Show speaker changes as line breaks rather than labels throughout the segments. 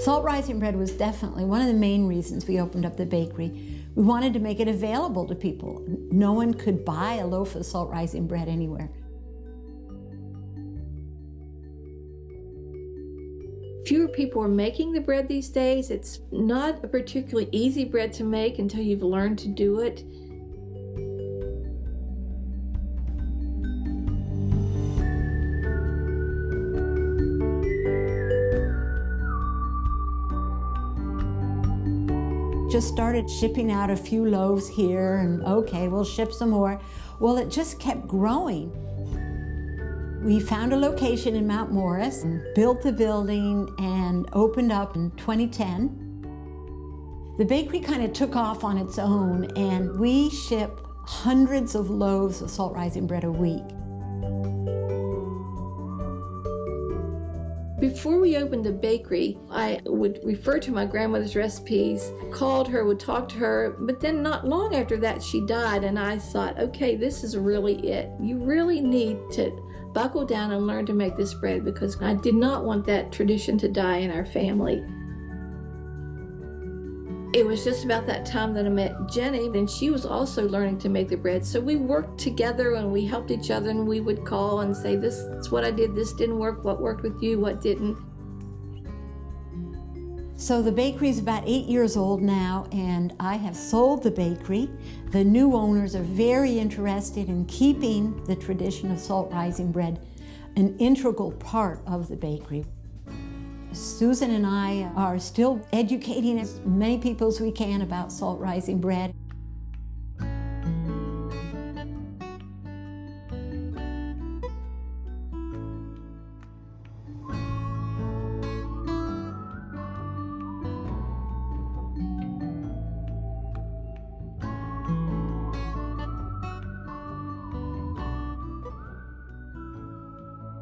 Salt rising bread was definitely one of the main reasons we opened up the bakery. We wanted to make it available to people. No one could buy a loaf of salt rising bread anywhere.
Fewer people are making the bread these days. It's not a particularly easy bread to make until you've learned to do it.
Just started shipping out a few loaves here, and okay, we'll ship some more. Well, it just kept growing. We found a location in Mount Morris, and built the building, and opened up in 2010. The bakery kind of took off on its own, and we ship hundreds of loaves of salt rising bread a week.
Before we opened the bakery, I would refer to my grandmother's recipes, called her, would talk to her, but then not long after that she died, and I thought, okay, this is really it. You really need to buckle down and learn to make this bread, because I did not want that tradition to die in our family. It was just about that time that I met Jenny, and she was also learning to make the bread. So we worked together and we helped each other, and we would call and say, this is what I did, this didn't work, what worked with you, what didn't.
So the bakery is about 8 years old now, and I have sold the bakery. The new owners are very interested in keeping the tradition of salt rising bread an integral part of the bakery. Susan and I are still educating as many people as we can about salt rising bread.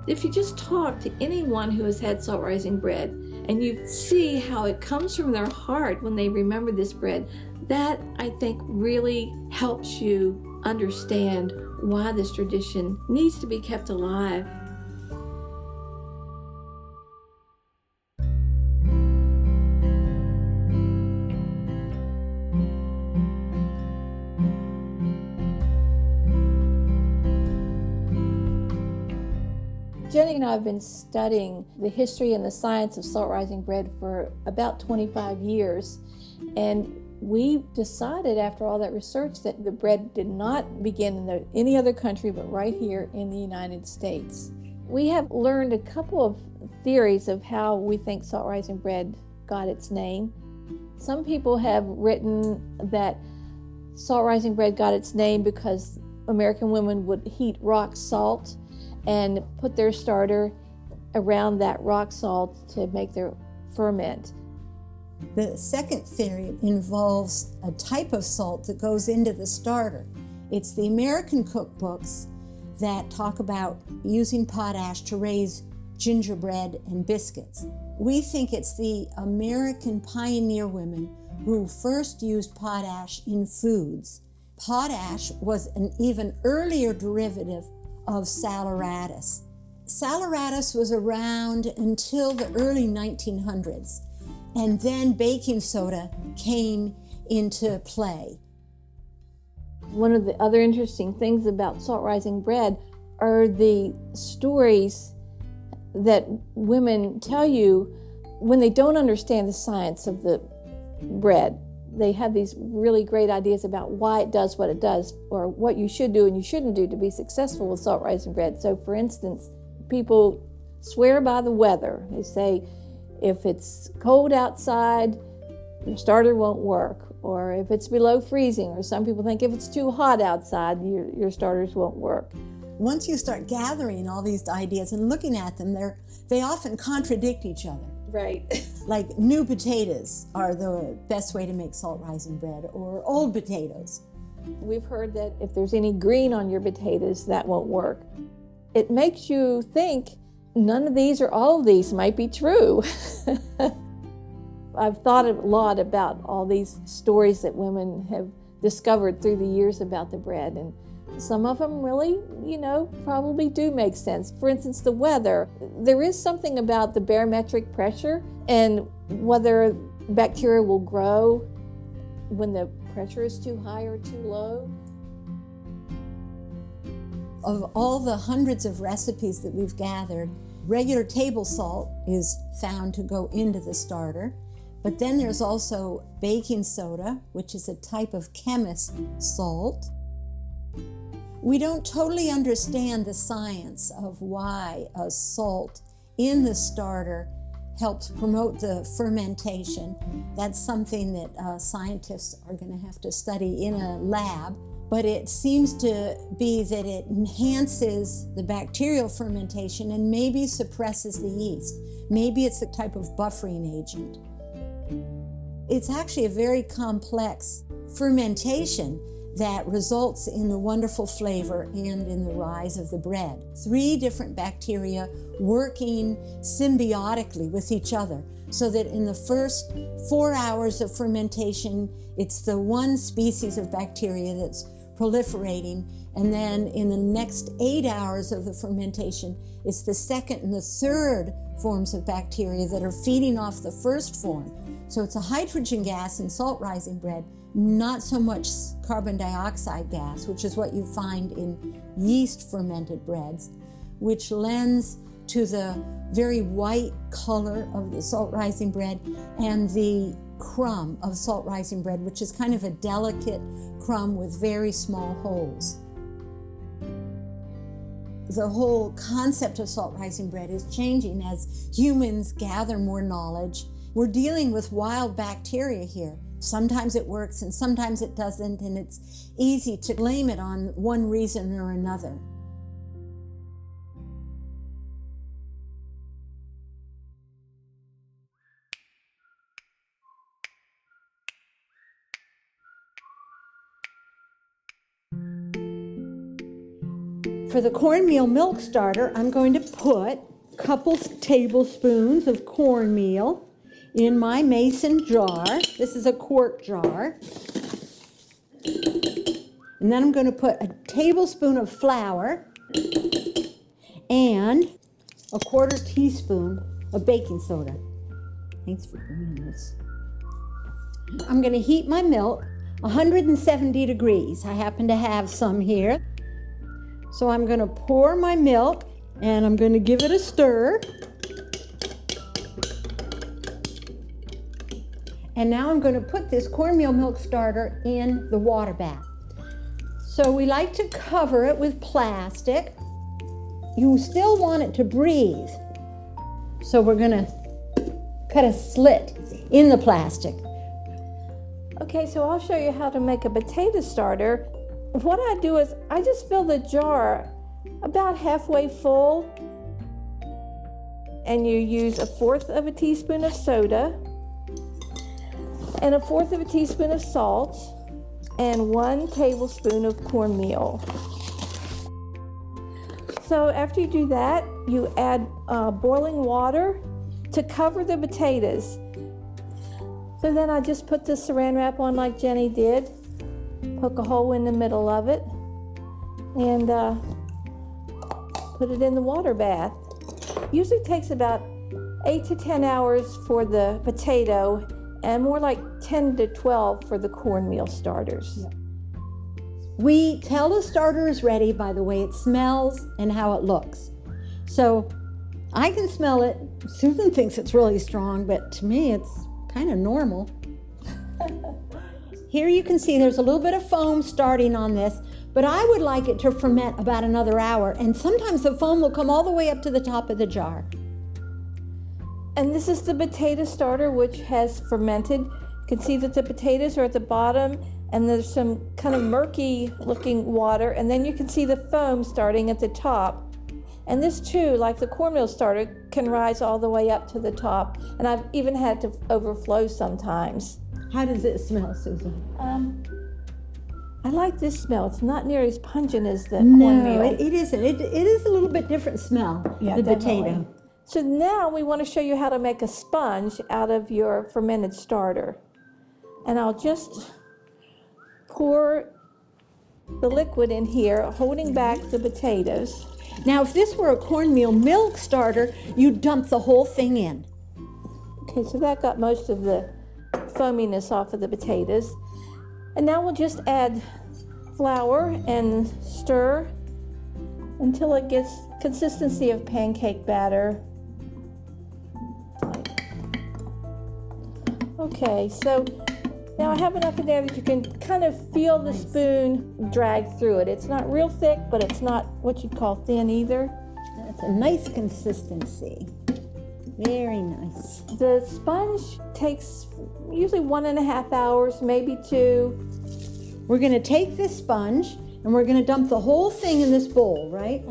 If you just talk to anyone who has had salt rising bread and you see how it comes from their heart when they remember this bread, that I think really helps you understand why this tradition needs to be kept alive. Jenny and I have been studying the history and the science of salt rising bread for about 25 years, and we decided after all that research that the bread did not begin in any other country but right here in the United States. We have learned a couple of theories of how we think salt rising bread got its name. Some people have written that salt rising bread got its name because American women would heat rock salt and put their starter around that rock salt to make their ferment.
The second theory involves a type of salt that goes into the starter. It's the American cookbooks that talk about using potash to raise gingerbread and biscuits. We think it's the American pioneer women who first used potash in foods. Potash was an even earlier derivative of saleratus. Saleratus was around until the early 1900s, and then baking soda came into play.
One of the other interesting things about salt rising bread are the stories that women tell you when they don't understand the science of the bread. They have these really great ideas about why it does what it does, or what you should do and you shouldn't do to be successful with salt rising bread. So for instance, people swear by the weather. They say, if it's cold outside, your starter won't work. Or if it's below freezing, or some people think if it's too hot outside, your starters won't work.
Once you start gathering all these ideas and looking at them, they often contradict each other.
Right.
Like new potatoes are the best way to make salt rising bread, or old potatoes.
We've heard that if there's any green on your potatoes, that won't work. It makes you think none of these or all of these might be true. I've thought a lot about all these stories that women have discovered through the years about the bread, and Some of them really, probably do make sense. For instance, the weather. There is something about the barometric pressure and whether bacteria will grow when the pressure is too high or too low.
Of all the hundreds of recipes that we've gathered, regular table salt is found to go into the starter. But then there's also baking soda, which is a type of chemist salt. We don't totally understand the science of why a salt in the starter helps promote the fermentation. That's something that scientists are going to have to study in a lab. But it seems to be that it enhances the bacterial fermentation and maybe suppresses the yeast. Maybe it's a type of buffering agent. It's actually a very complex fermentation that results in the wonderful flavor and in the rise of the bread. 3 different bacteria working symbiotically with each other, so that in the first 4 hours of fermentation, it's the one species of bacteria that's proliferating, and then in the next 8 hours of the fermentation, it's the second and the third forms of bacteria that are feeding off the first form. So it's a hydrogen gas in salt-rising bread, not so much carbon dioxide gas, which is what you find in yeast-fermented breads, which lends to the very white color of the salt-rising bread and the crumb of salt-rising bread, which is kind of a delicate crumb with very small holes. The whole concept of salt-rising bread is changing as humans gather more knowledge. We're dealing with wild bacteria here. Sometimes it works and sometimes it doesn't, and it's easy to blame it on one reason or another. For the cornmeal milk starter, I'm going to put a couple tablespoons of cornmeal in my mason jar. This is a quart jar. And then I'm going to put a tablespoon of flour and a 1/4 teaspoon of baking soda. Thanks for bringing this. I'm going to heat my milk 170 degrees. I happen to have some here. So I'm going to pour my milk and I'm going to give it a stir. And now I'm going to put this cornmeal milk starter in the water bath. So we like to cover it with plastic. You still want it to breathe. So we're going to cut a slit in the plastic.
Okay, so I'll show you how to make a potato starter. What I do is I just fill the jar about halfway full, and you use 1/4 teaspoon of soda and 1/4 teaspoon of salt and 1 tablespoon of cornmeal. So after you do that, you add boiling water to cover the potatoes. So then I just put the saran wrap on like Jenny did, poke a hole in the middle of it, and put it in the water bath. Usually takes about 8 to 10 hours for the potato and more like 10 to 12 for the cornmeal starters.
Yeah. We tell the starter is ready by the way it smells and how it looks. So I can smell it. Susan thinks it's really strong, but to me it's kind of normal. Here you can see there's a little bit of foam starting on this, but I would like it to ferment about another hour, and sometimes the foam will come all the way up to the top of the jar.
And this is the potato starter, which has fermented. You can see that the potatoes are at the bottom, and there's some kind of murky looking water, and then you can see the foam starting at the top. And this too, like the cornmeal starter, can rise all the way up to the top, and I've even had to overflow sometimes.
How does it smell, Susan?
I like this smell. It's not near as pungent as the cornmeal.
No, it isn't. It is a little bit different smell,
Yeah,
the
definitely.
potato.
So now we want to show you how to make a sponge out of your fermented starter. And I'll just pour the liquid in here, holding back the potatoes.
Now, if this were a cornmeal milk starter, you'd dump the whole thing in.
Okay, so that got most of the foaminess off of the potatoes. And now we'll just add flour and stir until it gets consistency of pancake batter. Okay, so now I have enough in there that you can kind of feel the spoon drag through it. It's not real thick, but it's not what you'd call thin either.
That's a nice consistency. Very nice.
The sponge takes usually 1.5 hours, maybe 2.
We're going to take this sponge and we're going to dump the whole thing in this bowl, right?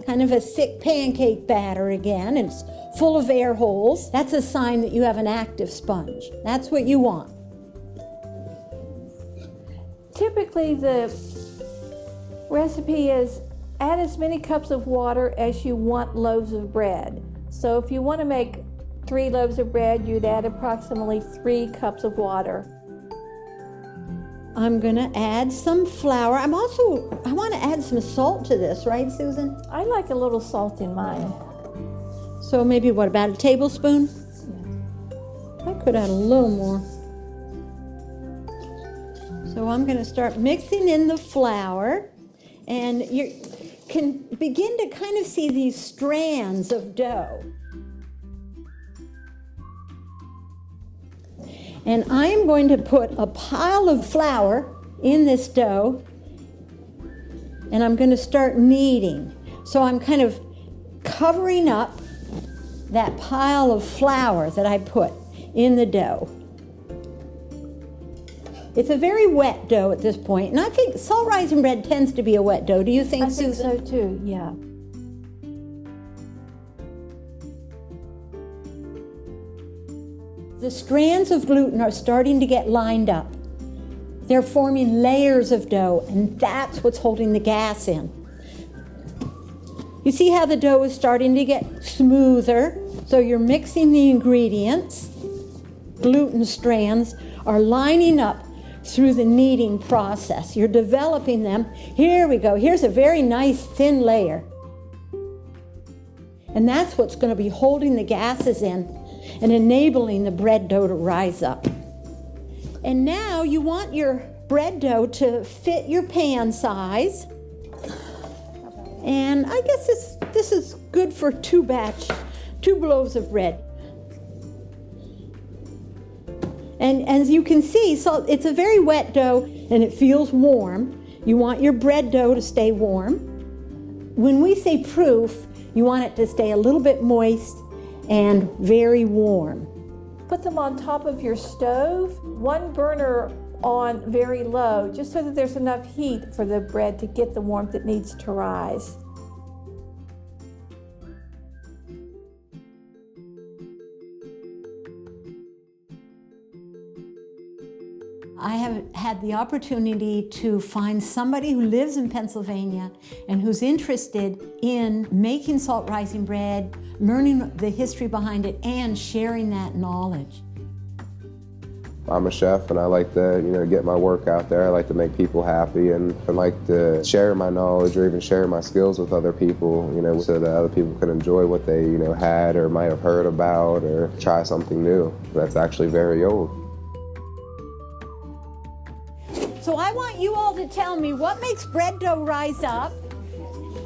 Kind of a thick pancake batter again, and it's full of air holes. That's a sign that you have an active sponge. That's what you want.
Typically, the recipe is add as many cups of water as you want loaves of bread. So if you want to make 3 loaves of bread, you'd add approximately 3 cups of water.
I'm gonna add some flour. I want to add some salt to this, right, Susan?
I like a little salt in mine.
So maybe what, about a tablespoon? I could add a little more. So I'm gonna start mixing in the flour, and you can begin to kind of see these strands of dough. And I am going to put a pile of flour in this dough, and I'm going to start kneading. So I'm kind of covering up that pile of flour that I put in the dough. It's a very wet dough at this point, and I think salt rising bread tends to be a wet dough. Do you think, Susan?
I think so too, yeah.
The strands of gluten are starting to get lined up. They're forming layers of dough, and that's what's holding the gas in. You see how the dough is starting to get smoother? So you're mixing the ingredients. Gluten strands are lining up through the kneading process. You're developing them. Here we go. Here's a very nice thin layer. And that's what's going to be holding the gases in and enabling the bread dough to rise up. And now you want your bread dough to fit your pan size. And I guess this is good for 2 loaves of bread. And as you can see, so it's a very wet dough and it feels warm. You want your bread dough to stay warm. When we say proof, you want it to stay a little bit moist and very warm.
Put them on top of your stove, 1 burner on very low, just so that there's enough heat for the bread to get the warmth it needs to rise.
I have had the opportunity to find somebody who lives in Pennsylvania and who's interested in making salt rising bread, learning the history behind it, and sharing that knowledge.
I'm a chef and I like to, get my work out there. I like to make people happy, and I like to share my knowledge or even share my skills with other people, so that other people can enjoy what they, had or might have heard about, or try something new that's actually very old.
So I want you all to tell me what makes bread dough rise up,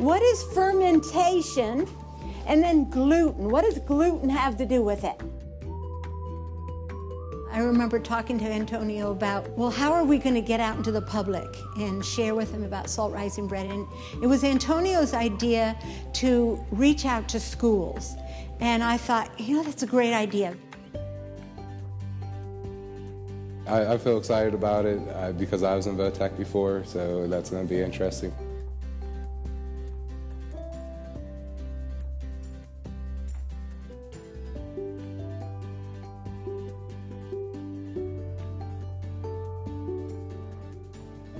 what is fermentation, and then gluten. What does gluten have to do with it? I remember talking to Antonio about, well, how are we going to get out into the public and share with them about salt rising bread? And it was Antonio's idea to reach out to schools. And I thought, that's a great idea.
I feel excited about it because I was in Votech before, so that's going to be interesting.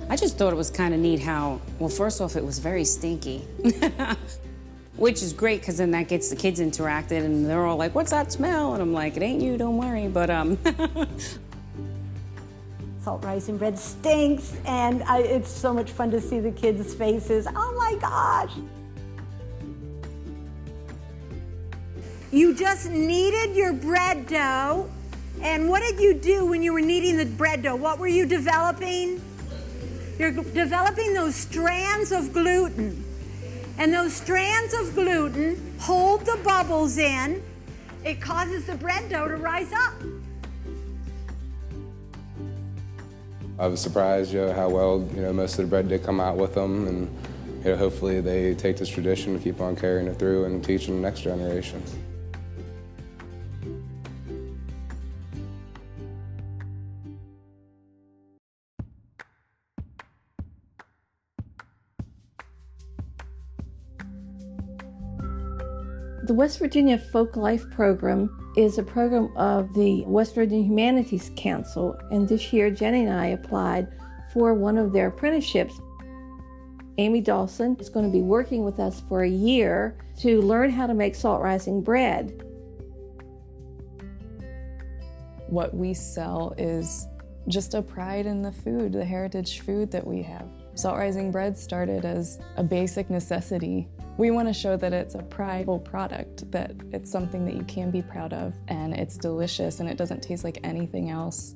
I just thought it was kind of neat how, well, first off, it was very stinky, which is great because then that gets the kids interacted and they're all like, what's that smell? And I'm like, it ain't you, don't worry. But
Salt rising bread stinks, and it's so much fun to see the kids' faces. Oh my gosh! You just kneaded your bread dough, and what did you do when you were kneading the bread dough? What were you developing? You're developing those strands of gluten, and those strands of gluten hold the bubbles in. It causes the bread dough to rise up.
I was surprised, how well, most of the bread did come out with them, and hopefully they take this tradition and keep on carrying it through and teaching the next generation.
The West Virginia Folk Life Program is a program of the West Virginia Humanities Council, and this year Jenny and I applied for one of their apprenticeships. Amy Dawson is going to be working with us for a year to learn how to make salt rising bread.
What we sell is just a pride in the food, the heritage food that we have. Salt rising bread started as a basic necessity. We want to show that it's a prideful product, that it's something that you can be proud of, and it's delicious and it doesn't taste like anything else.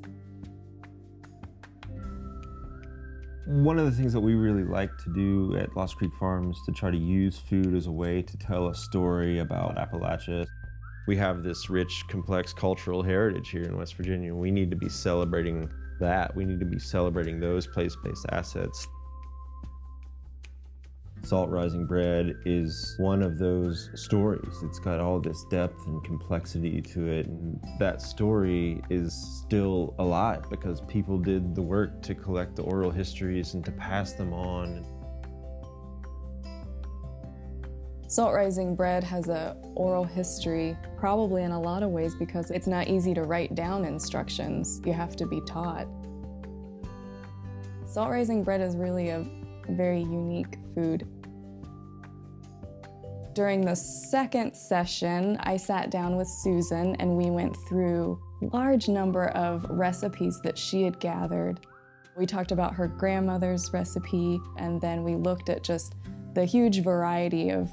One of the things that we really like to do at Lost Creek Farms is to try to use food as a way to tell a story about Appalachia. We have this rich, complex cultural heritage here in West Virginia. We need to be celebrating that. We need to be celebrating those place-based assets. Salt rising bread is one of those stories. It's got all this depth and complexity to it, and that story is still alive because people did the work to collect the oral histories and to pass them on.
Salt rising bread has an oral history, probably in a lot of ways because it's not easy to write down instructions. You have to be taught. Salt rising bread is really a very unique food. During the second session, I sat down with Susan and we went through a large number of recipes that she had gathered. We talked about her grandmother's recipe, and then we looked at just the huge variety of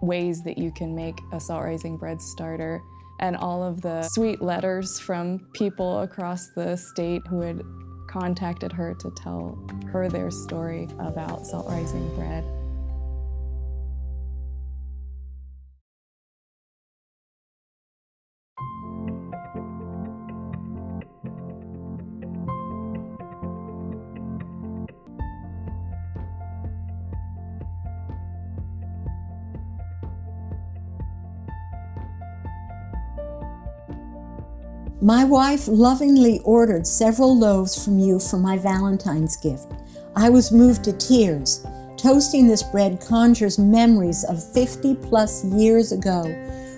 ways that you can make a salt rising bread starter, and all of the sweet letters from people across the state who had contacted her to tell her their story about salt rising bread.
My wife lovingly ordered several loaves from you for my Valentine's gift. I was moved to tears. Toasting this bread conjures memories of 50+ years ago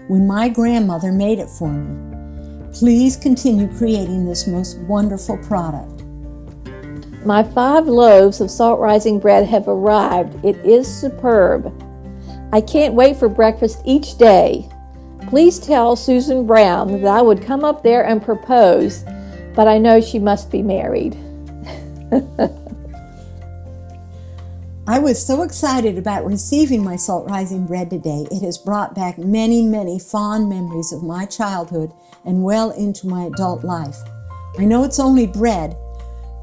when my grandmother made it for me. Please continue creating this most wonderful product.
My 5 loaves of salt rising bread have arrived. It is superb. I can't wait for breakfast each day. Please tell Susan Brown that I would come up there and propose, but I know she must be married.
I was so excited about receiving my salt rising bread today. It has brought back many, many fond memories of my childhood and well into my adult life. I know it's only bread,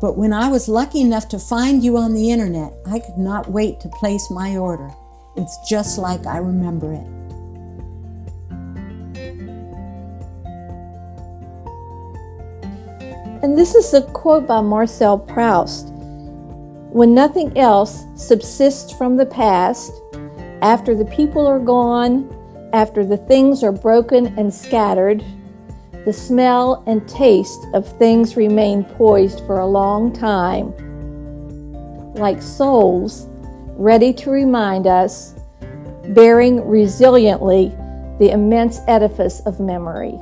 but when I was lucky enough to find you on the internet, I could not wait to place my order. It's just like I remember it.
And this is a quote by Marcel Proust. When nothing else subsists from the past, after the people are gone, after the things are broken and scattered, the smell and taste of things remain poised for a long time, like souls ready to remind us, bearing resiliently the immense edifice of memory.